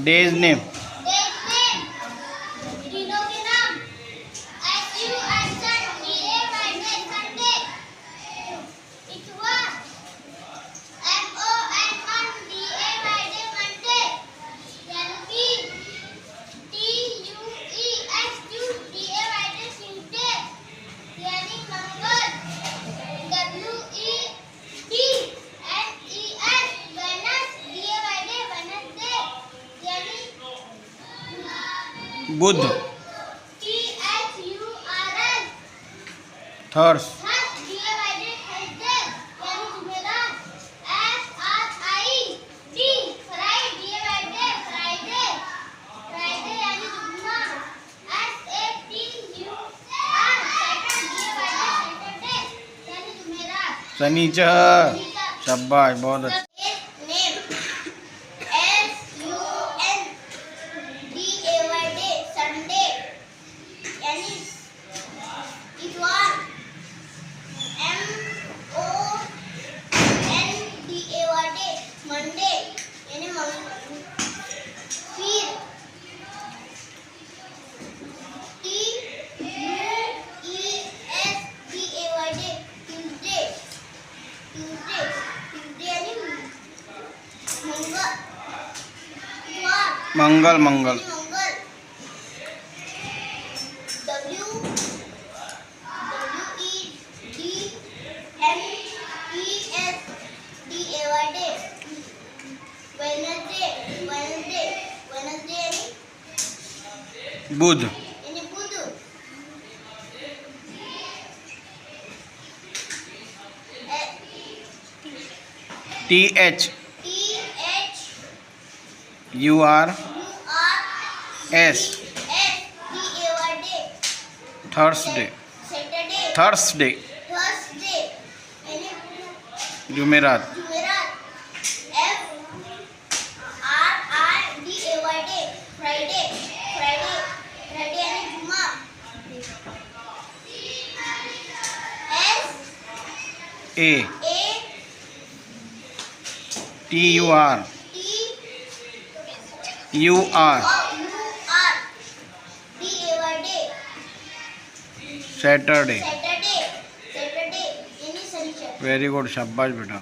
Days name दिनों के नाम SU answer DA Friday Sunday इतवार MON DA Friday Monday यानी TUESU DA Friday Tuesday यानी मंगल WEDNES DA Friday Wednesday यानी बुध THURS थर्स DA Friday Thursday यानी जुमेरात FRID Friday DA Friday Friday Friday यानी जुम्मा SATUR Saturday DA Friday Saturday यानी जुमेरात शनिचर शाबाश बहुत अच्छा name SUNDAY Sunday यानी इतवार MONDAY Monday यानी फिर TUESDAY Tuesday यानी मंगल मंगल बुध THURS थर्सडे थर्सडे जुमेरात Friday यानी जुम्मा SATUR सैटरडे Saturday यानी शनिचर वेरी गुड शाबाश बेटा।